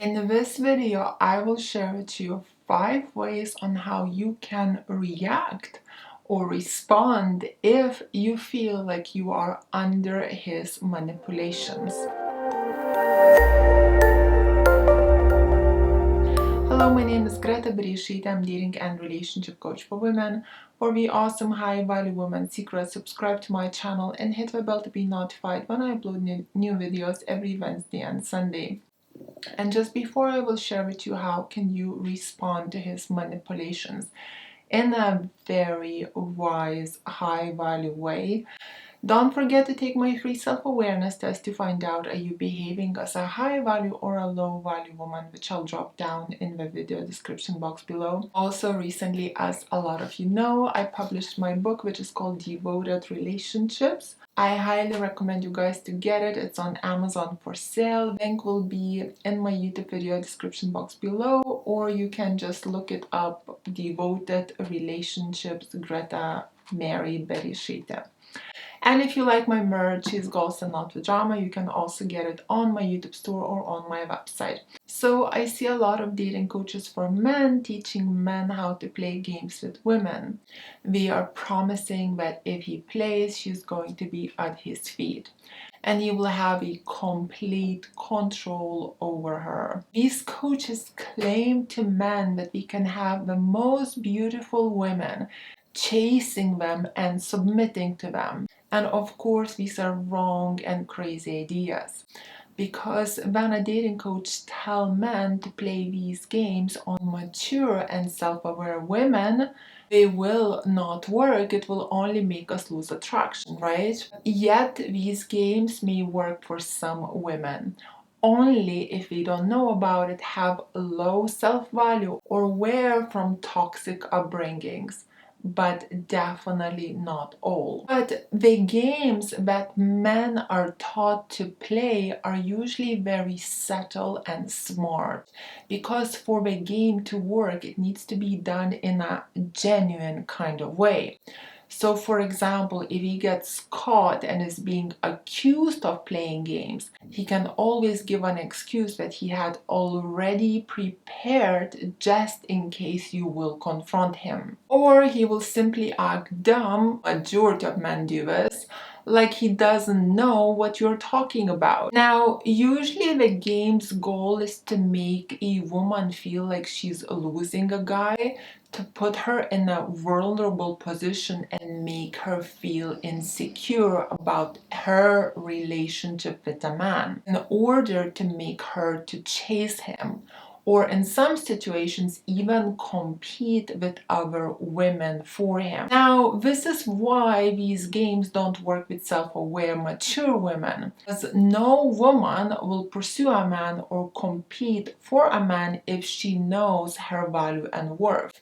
In this video, I will share with you 5 ways on how you can react or respond if you feel like you are under his manipulations. Hello, my name is Greta Bereisaite. I'm dating and relationship coach for women. For the awesome high-value women secrets, subscribe to my channel and hit the bell to be notified when I upload new videos every Wednesday and Sunday. And just before I will share with you how can you respond to his manipulations in a very wise, high-value way, don't forget to take my free self-awareness test to find out are you behaving as a high-value or a low-value woman, which I'll drop down in the video description box below. Also, recently, as a lot of you know, I published my book, which is called Devoted Relationships. I highly recommend you guys to get it. It's on Amazon for sale. Link will be in my YouTube video description box below, or you can just look it up, Devoted Relationships, Greta Mary Bereisaite. And if you like my merch, Cheese Goals and Not the Drama, you can also get it on my YouTube store or on my website. So I see a lot of dating coaches for men teaching men how to play games with women. They are promising that if he plays, she's going to be at his feet and he will have a complete control over her. These coaches claim to men that we can have the most beautiful women chasing them and submitting to them. And of course, these are wrong and crazy ideas. Because when a dating coach tells men to play these games on mature and self-aware women, they will not work. It will only make us lose attraction, right? Yet these games may work for some women only if they don't know about it, have low self-value, or were from toxic upbringings, but definitely not all. But the games that men are taught to play are usually very subtle and smart, because for the game to work, it needs to be done in a genuine kind of way. So for example, if he gets caught and is being accused of playing games, he can always give an excuse that he had already prepared just in case you will confront him. Or he will simply act dumb, majority of men do this, like he doesn't know what you're talking about. Now, usually the game's goal is to make a woman feel like she's losing a guy, to put her in a vulnerable position and make her feel insecure about her relationship with a man in order to make her to chase him, or in some situations even compete with other women for him. Now, this is why these games don't work with self-aware, mature women, because no woman will pursue a man or compete for a man if she knows her value and worth.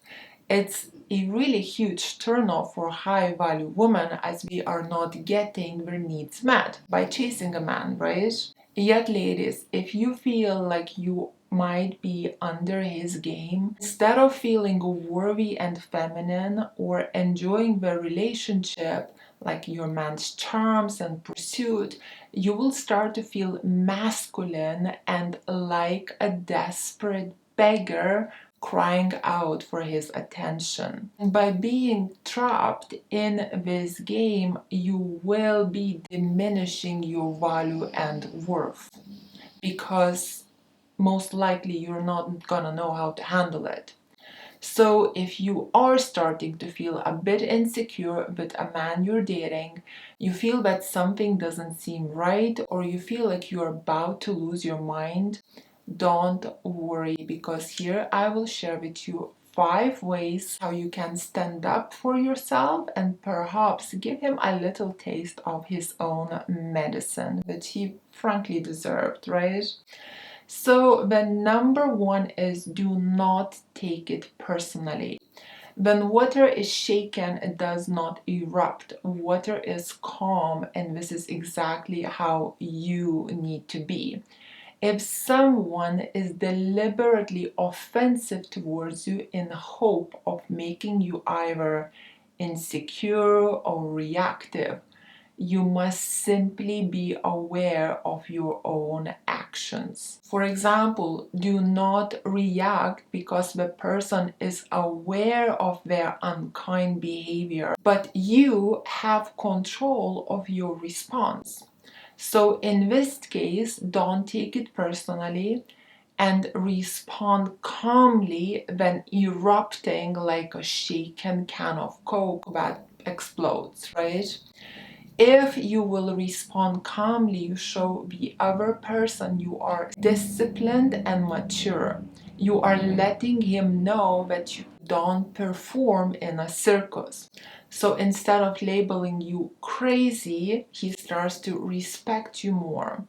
It's a really huge turnoff for high-value women, as we are not getting their needs met by chasing a man, right? Yet, ladies, if you feel like you might be under his game, instead of feeling worthy and feminine or enjoying the relationship, like your man's charms and pursuit, you will start to feel masculine and like a desperate beggar crying out for his attention. By being trapped in this game, you will be diminishing your value and worth, because most likely you're not gonna know how to handle it. So if you are starting to feel a bit insecure with a man you're dating, you feel that something doesn't seem right, or you feel like you're about to lose your mind, don't worry, because here I will share with you 5 ways how you can stand up for yourself and perhaps give him a little taste of his own medicine, which he frankly deserved, right? So the number 1 is do not take it personally. When water is shaken, it does not erupt. Water is calm, and this is exactly how you need to be. If someone is deliberately offensive towards you in hope of making you either insecure or reactive, You must simply be aware of your own actions. For example, do not react because the person is aware of their unkind behavior, but you have control of your response. So in this case, don't take it personally and respond calmly than erupting like a shaken can of Coke that explodes, right? If you will respond calmly, you show the other person you are disciplined and mature. You are letting him know that you don't perform in a circus. So instead of labeling you crazy, he starts to respect you more.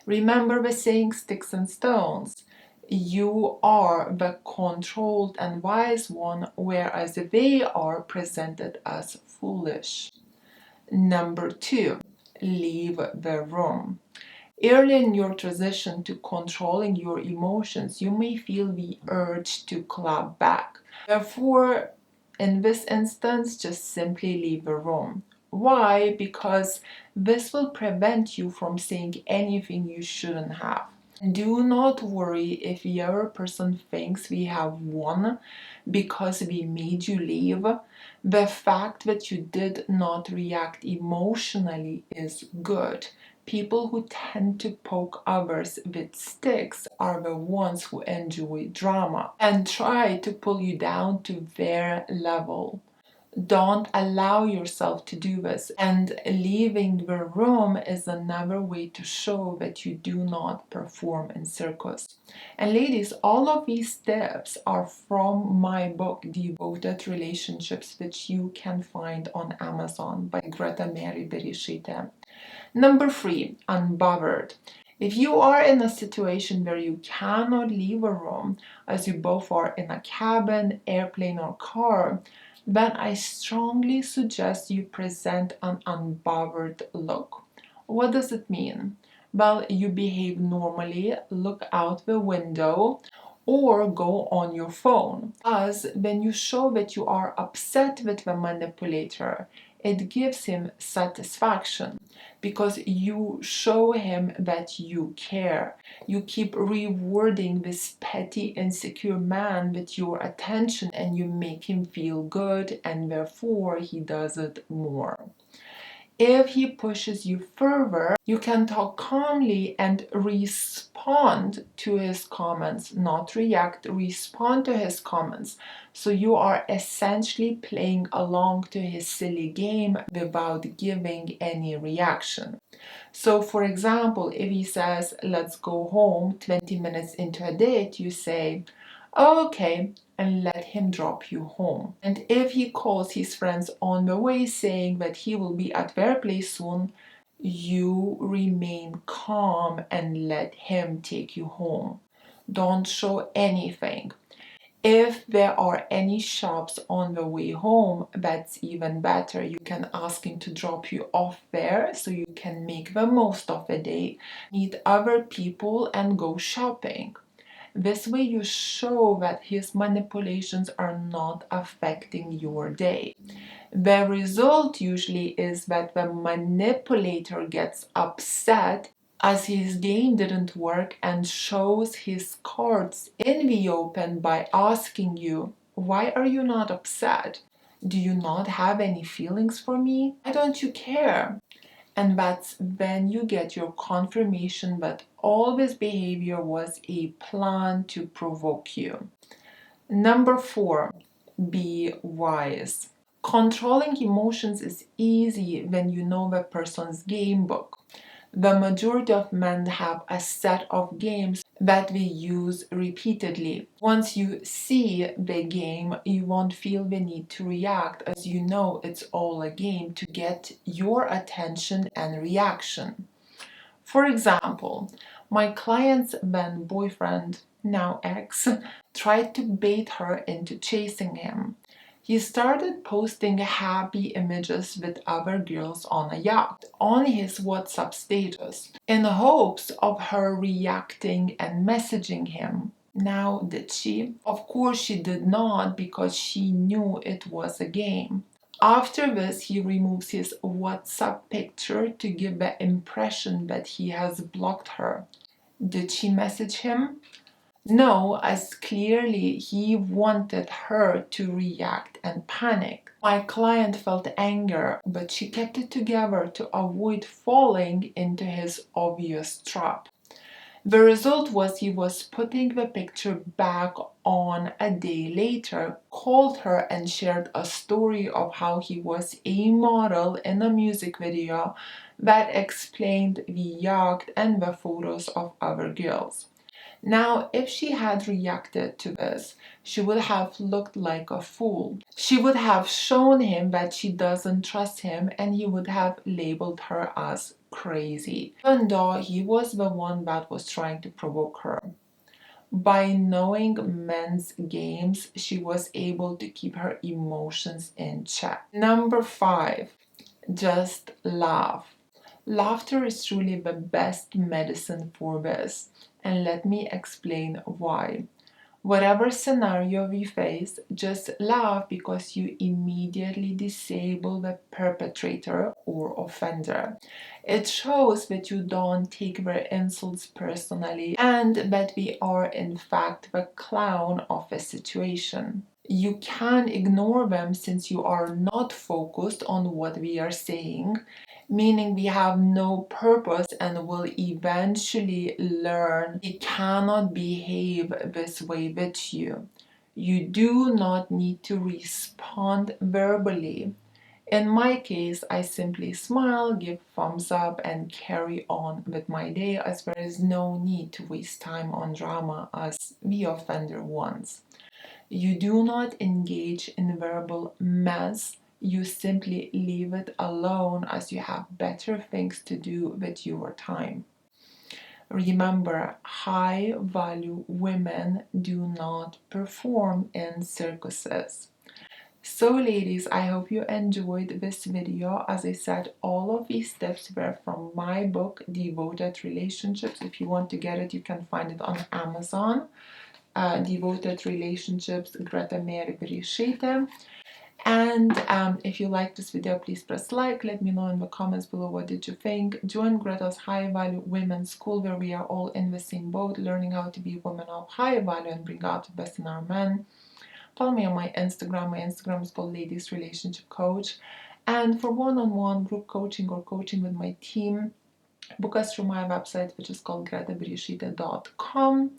Remember the saying, sticks and stones. You are the controlled and wise one, whereas they are presented as foolish. Number 2, leave the room. Early in your transition to controlling your emotions, you may feel the urge to clap back. Therefore, in this instance, just simply leave the room. Why? Because this will prevent you from saying anything you shouldn't have. Do not worry if the other person thinks we have won because we made you leave. The fact that you did not react emotionally is good. People who tend to poke others with sticks are the ones who enjoy drama and try to pull you down to their level. Don't allow yourself to do this, and leaving the room is another way to show that you do not perform in circus. And ladies, all of these tips are from my book Devoted Relationships, which you can find on Amazon by Greta Bereisaite. Number 3, unbothered. If you are in a situation where you cannot leave a room, as you both are in a cabin, airplane, or car, then I strongly suggest you present an unbothered look. What does it mean? Well, you behave normally, look out the window, or go on your phone. As when you show that you are upset with the manipulator, it gives him satisfaction because you show him that you care. You keep rewarding this petty, insecure man with your attention and you make him feel good, and therefore he does it more. If he pushes you further, you can talk calmly and respond to his comments, not react, respond to his comments. So you are essentially playing along to his silly game without giving any reaction. So, for example, if he says, let's go home 20 minutes into a date, you say, oh, okay, and let him drop you home. And if he calls his friends on the way saying that he will be at their place soon, you remain calm and let him take you home. Don't show anything. If there are any shops on the way home, that's even better. You can ask him to drop you off there so you can make the most of the day, meet other people, and go shopping. This way you show that his manipulations are not affecting your day. The result usually is that the manipulator gets upset as his game didn't work and shows his cards in the open by asking you, why are you not upset? Do you not have any feelings for me? Why don't you care? And that's when you get your confirmation that all this behavior was a plan to provoke you. Number 4, be wise. Controlling emotions is easy when you know the person's game book. The majority of men have a set of games that we use repeatedly. Once you see the game, you won't feel the need to react, as you know it's all a game to get your attention and reaction. For example, my client's then boyfriend, now ex, tried to bait her into chasing him. He started posting happy images with other girls on a yacht on his WhatsApp status in hopes of her reacting and messaging him. Now, did she? Of course, she did not, because she knew it was a game. After this, he removes his WhatsApp picture to give the impression that he has blocked her. Did she message him? No, as clearly he wanted her to react and panic. My client felt anger, but she kept it together to avoid falling into his obvious trap. The result was he was putting the picture back on a day later, called her and shared a story of how he was a model in a music video that explained the yacht and the photos of other girls. Now, if she had reacted to this, she would have looked like a fool. She would have shown him that she doesn't trust him, and he would have labeled her as crazy, even though he was the one that was trying to provoke her. By knowing men's games, she was able to keep her emotions in check. Number 5, just laugh. Laughter is truly the best medicine for this, and let me explain why. Whatever scenario we face, just laugh because you immediately disable the perpetrator or offender. It shows that you don't take their insults personally and that we are in fact the clown of a situation. You can ignore them since you are not focused on what we are saying, meaning we have no purpose and will eventually learn we cannot behave this way with you. You do not need to respond verbally. In my case, I simply smile, give thumbs up, and carry on with my day, as there is no need to waste time on drama as the offender wants. You do not engage in verbal mess. You simply leave it alone as you have better things to do with your time. Remember, high value women do not perform in circuses. So ladies, I hope you enjoyed this video. As I said, all of these tips were from my book, Devoted Relationships. If you want to get it, you can find it on Amazon. Devoted Relationships, Greta Bereisaite. And if you like this video, please press like. Let me know in the comments below what did you think. Join Greta's High Value Women's School, where we are all in the same boat, learning how to be women of high value and bring out the best in our men. Follow me on my Instagram. My Instagram is called Ladies Relationship Coach. And for one-on-one group coaching or coaching with my team, book us through my website, which is called gretabereisaite.com.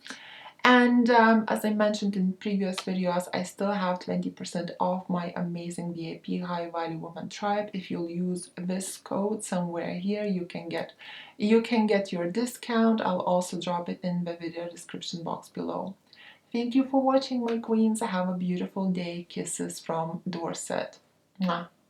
And as I mentioned in previous videos, I still have 20% off my amazing VIP High Value Woman Tribe. If you'll use this code somewhere here, you can get your discount. I'll also drop it in the video description box below. Thank you for watching, my queens. Have a beautiful day. Kisses from Dorset. Mwah.